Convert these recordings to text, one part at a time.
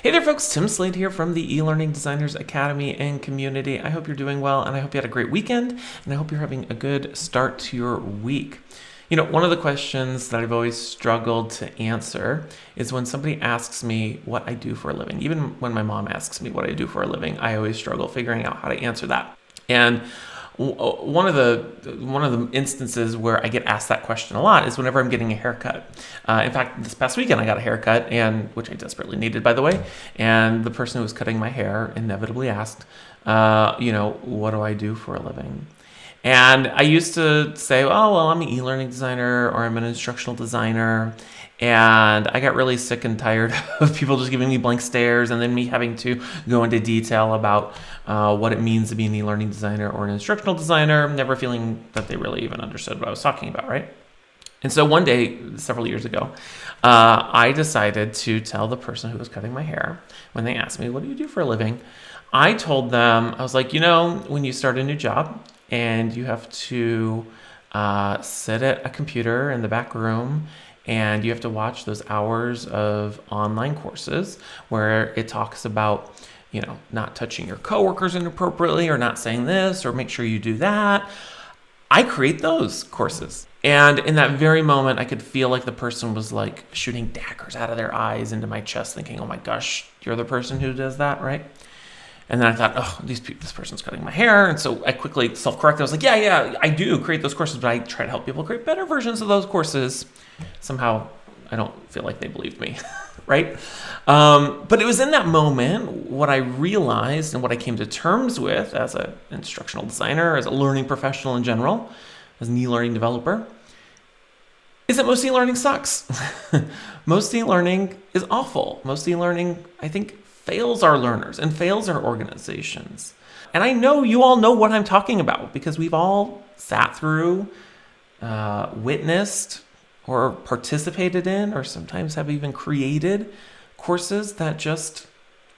Hey there folks, Tim Slade here from the eLearning Designers Academy and community. I hope you're doing well, and I hope you had a great weekend, and I hope you're having a good start to your week. You know, one of the questions that I've always struggled to answer is when somebody asks me what I do for a living. Even when my mom asks me what I do for a living, I always struggle figuring out how to answer that. And one of the instances where I get asked that question a lot is whenever I'm getting a haircut. In fact, this past weekend I got a haircut, which I desperately needed, by the way. And the person who was cutting my hair inevitably asked, what do I do for a living? And I used to say, oh, well, I'm an e-learning designer or I'm an instructional designer. And I got really sick and tired of people just giving me blank stares and then me having to go into detail about what it means to be an e-learning designer or an instructional designer, never feeling that they really even understood what I was talking about, right? And so one day, several years ago, I decided to tell the person who was cutting my hair, when they asked me, what do you do for a living? I told them, I was like, when you start a new job and you have to sit at a computer in the back room and you have to watch those hours of online courses where it talks about, not touching your coworkers inappropriately or not saying this or make sure you do that. I create those courses. And in that very moment, I could feel like the person was like shooting daggers out of their eyes into my chest thinking, oh my gosh, you're the person who does that, right? And then I thought, this person's cutting my hair. And so I quickly self-corrected. I was like, yeah, I do create those courses, but I try to help people create better versions of those courses. Somehow, I don't feel like they believed me, right? But it was in that moment what I realized and what I came to terms with as an instructional designer, as a learning professional in general, as an e-learning developer, is that most e-learning sucks. Most e-learning is awful. Most e-learning, I think, fails our learners and fails our organizations. And I know you all know what I'm talking about because we've all sat through, witnessed, or participated in, or sometimes have even created courses that just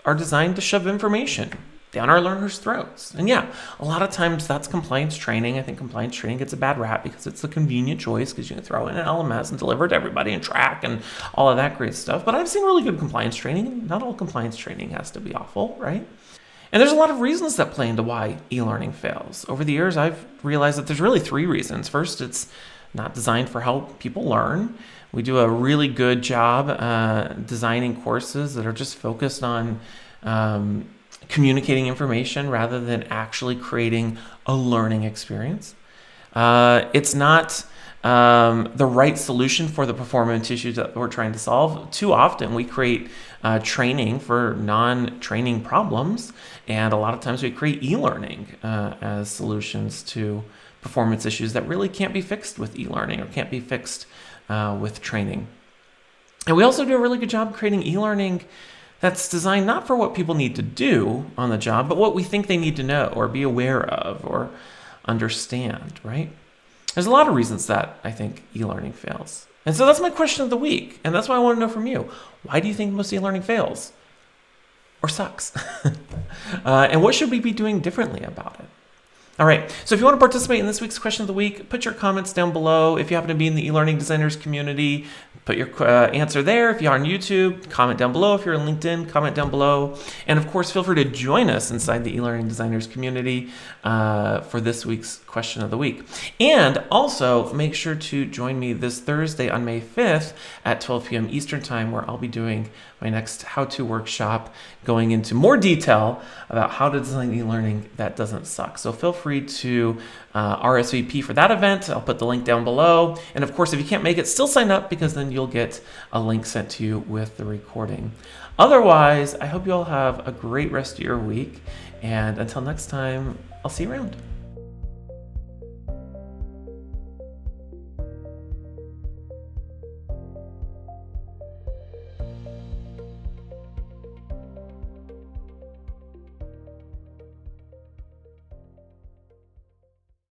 are designed to shove information down our learners' throats. And yeah, a lot of times that's compliance training. I think compliance training gets a bad rap because it's the convenient choice because you can throw in an LMS and deliver it to everybody and track and all of that great stuff. But I've seen really good compliance training. Not all compliance training has to be awful, right? And there's a lot of reasons that play into why e-learning fails. Over the years, I've realized that there's really three reasons. First, it's not designed for how people learn. We do a really good job designing courses that are just focused on communicating information rather than actually creating a learning experience. It's not the right solution for the performance issues that we're trying to solve. Too often we create training for non-training problems, and a lot of times we create e-learning as solutions to performance issues that really can't be fixed with e-learning or can't be fixed with training. And we also do a really good job creating e-learning that's designed not for what people need to do on the job, but what we think they need to know or be aware of or understand, right? There's a lot of reasons that I think e-learning fails. And so that's my question of the week. And that's what I want to know from you. Why do you think most e-learning fails or sucks? And what should we be doing differently about it? All right, so if you want to participate in this week's question of the week, put your comments down below. If you happen to be in the eLearning Designers community, put your answer there. If you're on YouTube, comment down below. If you're on LinkedIn, comment down below. And of course, feel free to join us inside the eLearning Designers community for this week's question of the week. And also, make sure to join me this Thursday on May 5th at 12 p.m. Eastern Time, where I'll be doing my next how-to workshop going into more detail about how to design e-learning that doesn't suck. So feel free to RSVP for that event. I'll put the link down below. And of course, if you can't make it, still sign up because then you'll get a link sent to you with the recording. Otherwise, I hope you all have a great rest of your week. And until next time, I'll see you around.